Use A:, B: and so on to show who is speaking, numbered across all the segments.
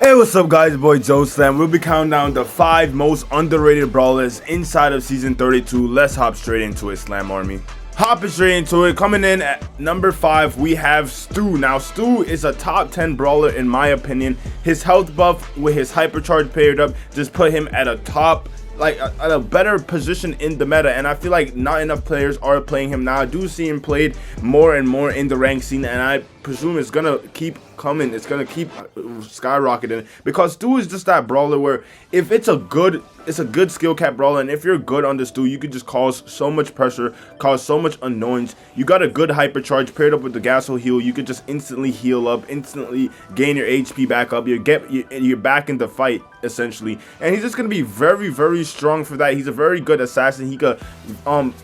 A: Hey, what's up guys, boy Joe Slam. We'll be counting down the 5 most underrated brawlers inside of season 32. Let's hop straight into it, Slam Army. Hopping straight into it, coming in at number 5, we have Stu. Now, Stu is a top 10 brawler in my opinion. His health buff with his hypercharge paired up just put him at a top, at a better position in the meta, and I feel like not enough players are playing him now. I do see him played more and more in the ranked scene, and I presume it's gonna keep coming. It's gonna keep skyrocketing because Stu is just that brawler where if it's a good skill cap brawler, and if you're good on the Stu, you could just cause so much pressure, cause so much annoyance. You got a good hypercharge paired up with the Gasso heal, you could just instantly heal up, instantly gain your HP back up. You're back in the fight essentially, and he's just gonna be very strong for that. He's a very good assassin. He could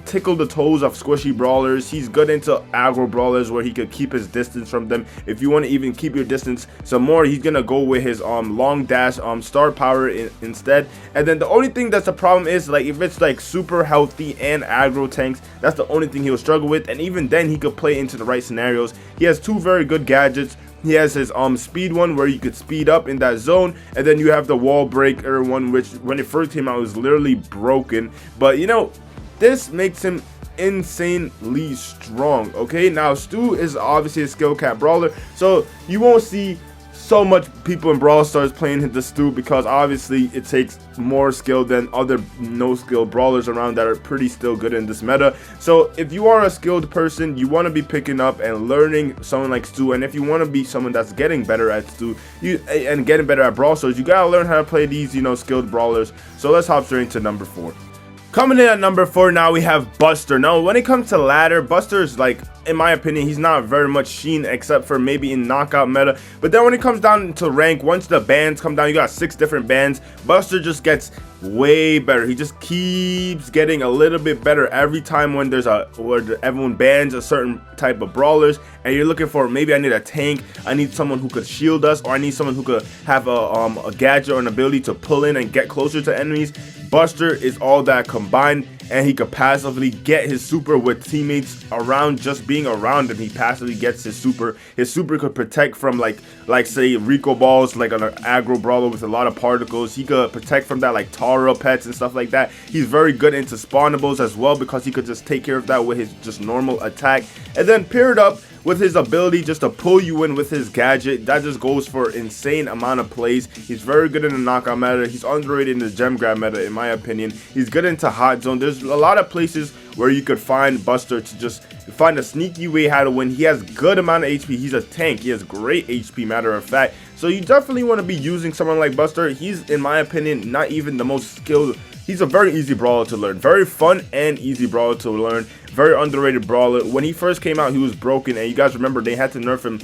A: tickle the toes of squishy brawlers. He's good into aggro brawlers where he could keep his distance from them. If you want to even keep your distance some more, he's gonna go with his long dash star power instead. And then the only thing that's a problem is like if it's like super healthy and aggro tanks, that's the only thing he'll struggle with, and even then he could play into the right scenarios. He has 2 very good gadgets. He has his speed one where you could speed up in that zone, and then you have the wall breaker one, which when it first came out was literally broken, but you know, this makes him insanely strong. Okay, now Stu is obviously a skill cap brawler, so you won't see so much people in Brawl Stars playing the Stu because obviously it takes more skill than other no skill brawlers around that are pretty still good in this meta. So if you are a skilled person, you want to be picking up and learning someone like Stu, and if you want to be someone that's getting better at Stu and getting better at Brawl Stars, you gotta learn how to play these, you know, skilled brawlers. So let's hop straight into number 4. Coming in at number 4 now, we have Buster. Now, when it comes to ladder, Buster is like, in my opinion, he's not very much Sheen except for maybe in knockout meta. But then when it comes down to rank, once the bans come down, you got 6 different bans. Buster just gets way better. He just keeps getting a little bit better every time when everyone bans a certain type of brawlers, and you're looking for, maybe I need a tank, I need someone who could shield us, or I need someone who could have a gadget or an ability to pull in and get closer to enemies. Buster is all that combined, and he could passively get his super with teammates around. Just being around him, he passively gets his super. His super could protect from like say Rico balls, like an aggro brawler with a lot of particles. He could protect from that like Tara pets and stuff like that. He's very good into spawnables as well because he could just take care of that with his just normal attack, and then paired up with his ability just to pull you in with his gadget, that just goes for insane amount of plays. He's very good in the knockout meta. He's underrated in the gem grab meta, in my opinion. He's good into hot zone. There's a lot of places where you could find Buster to just find a sneaky way how to win. He has good amount of HP. He's a tank. He has great HP, matter of fact. So you definitely want to be using someone like Buster. He's, in my opinion, not even the most skilled. He's a very easy brawler to learn. Very fun and easy brawler to learn. Very underrated brawler. When he first came out, he was broken, and you guys remember they had to nerf him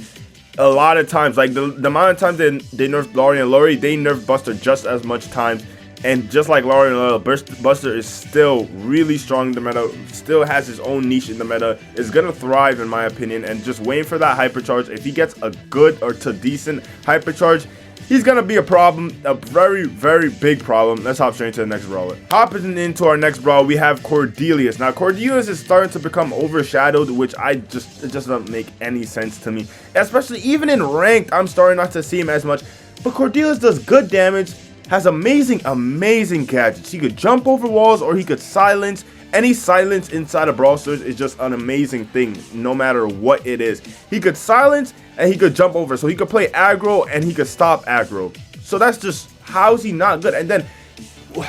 A: a lot of times. Like the amount of times they nerfed Laurie and Laurie, they nerfed Buster just as much time. And just like Laurie and Laurie, Buster is still really strong in the meta, still has his own niche in the meta, is gonna thrive in my opinion, and just waiting for that hypercharge. If he gets a good or to decent hypercharge, he's gonna be a problem, a very big problem. Let's hop straight into the next brawler. Hopping into our next brawl, we have Cordelius. Now, Cordelius is starting to become overshadowed, which it just doesn't make any sense to me. Especially even in ranked, I'm starting not to see him as much. But Cordelius does good damage, has amazing gadgets. He could jump over walls, or he could silence. Any silence inside of Brawl Stars is just an amazing thing, no matter what it is. He could silence and he could jump over, so he could play aggro and he could stop aggro. So that's just, how is he not good? And then,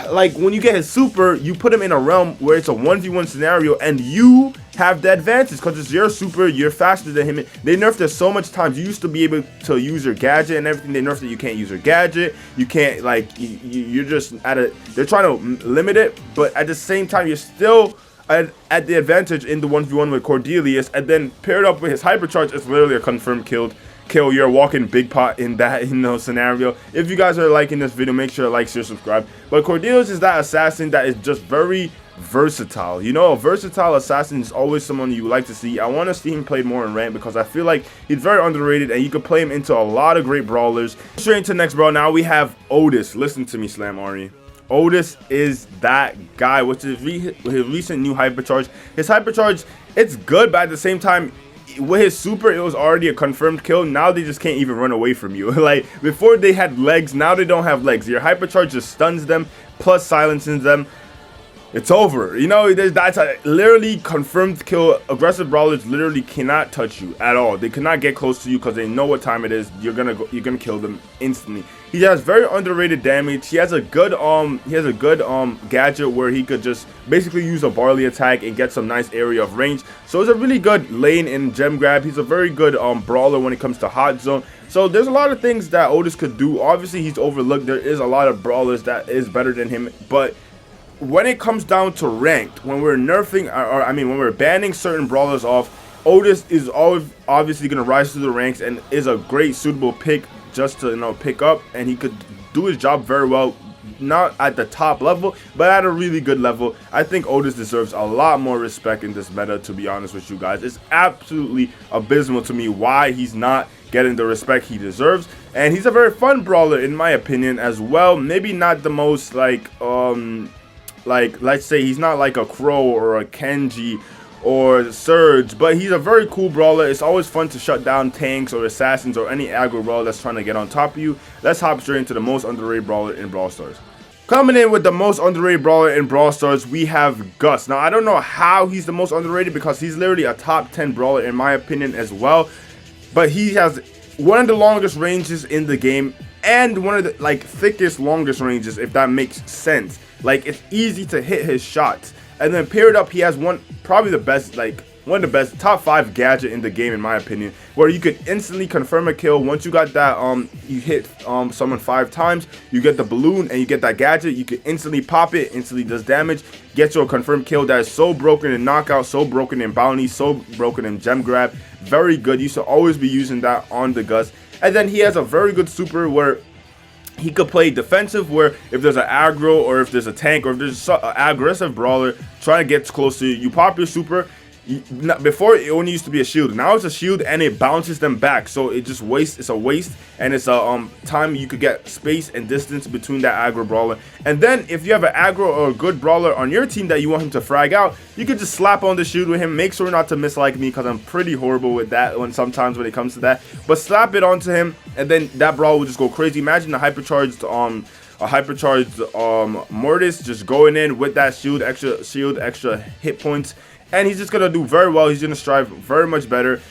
A: like, when you get his super, you put him in a realm where it's a 1v1 scenario, and you have the advantage because it's your super, you're faster than him. They nerfed it so much times. You used to be able to use your gadget and everything. They nerfed it, you can't use your gadget. You can't, like, you're just they're trying to limit it, but at the same time, you're still at the advantage in the 1v1 with Cordelius, and then paired up with his hypercharge, it's literally a confirmed kill. You're a walking big pot in that scenario. If you guys are liking this video, make sure to like, share, subscribe. But Cordelius is that assassin that is just very versatile. You know, a versatile assassin is always someone you like to see. I want to see him played more in rank because I feel like he's very underrated, and you could play him into a lot of great brawlers. Straight into the next brawl. Now we have Otis. Listen to me, Slam Army. Otis is that guy with his recent new hypercharge. His hypercharge, it's good, but at the same time, with his super, it was already a confirmed kill. Now they just can't even run away from you. Like, before they had legs, now they don't have legs. Your hypercharge just stuns them, plus silences them. It's over. You know, that's a literally confirmed kill. Aggressive brawlers literally cannot touch you at all. They cannot get close to you because they know what time it is. You're gonna kill them instantly. He has very underrated damage. He has a good gadget where he could just basically use a barley attack and get some nice area of range. So it's a really good lane and gem grab. He's a very good brawler when it comes to hot zone. So there's a lot of things that Otis could do. Obviously he's overlooked. There is a lot of brawlers that is better than him, but when it comes down to ranked, when we're nerfing, when we're banning certain brawlers off, Otis is always obviously going to rise to the ranks and is a great suitable pick just to, you know, pick up, and he could do his job very well. Not at the top level, but at a really good level. I think Otis deserves a lot more respect in this meta, to be honest with you guys. It's absolutely abysmal to me why he's not getting the respect he deserves. And he's a very fun brawler in my opinion as well. Maybe not the most like let's say he's not like a Crow or a Kenji or Surge, but he's a very cool brawler. It's always fun to shut down tanks or assassins or any aggro brawler that's trying to get on top of you. Let's hop straight into the most underrated brawler in Brawl Stars. Coming in with the most underrated brawler in Brawl Stars, we have Gus. Now, I don't know how he's the most underrated because he's literally a top 10 brawler in my opinion as well. But he has one of the longest ranges in the game and one of the thickest, longest ranges, if that makes sense. Like, it's easy to hit his shots. And then paired up, he has probably the best, one of the best top 5 gadget in the game in my opinion, where you could instantly confirm a kill. Once you got that, you hit someone 5 times, you get the balloon and you get that gadget, you can instantly pop it, instantly does damage, get you a confirmed kill. That is so broken in knockout, so broken in bounty, so broken in gem grab. Very good. You should always be using that on the Gus. And then he has a very good super where he could play defensive, where if there's an aggro or if there's a tank or if there's an aggressive brawler trying to get close to you, you pop your super. Before it only used to be a shield, now it's a shield and it bounces them back, so it just wastes. It's a waste, and it's a time you could get space and distance between that aggro brawler. And then if you have an aggro or a good brawler on your team that you want him to frag out, you could just slap on the shield with him. Make sure not to miss like me, because I'm pretty horrible with that sometimes when it comes to that, but slap it onto him and then that brawl will just go crazy. Imagine a hypercharged Mortis just going in with that shield, extra hit points, and he's just gonna do very well. He's gonna strive very much better.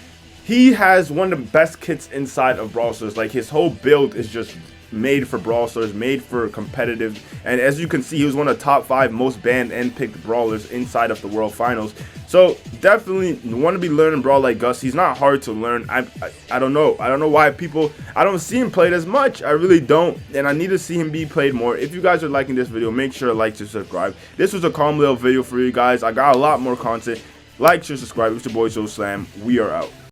A: He has one of the best kits inside of Brawl Stars. Like, his whole build is just made for Brawl Stars, made for competitive. And as you can see, he was one of the top 5 most banned and picked brawlers inside of the World Finals. So definitely want to be learning Brawl like Gus. He's not hard to learn. I don't know. I don't know why I don't see him played as much. I really don't. And I need to see him be played more. If you guys are liking this video, make sure to like, to subscribe. This was a calm little video for you guys. I got a lot more content. Like, share, subscribe. It's your boy Joe Slam. We are out.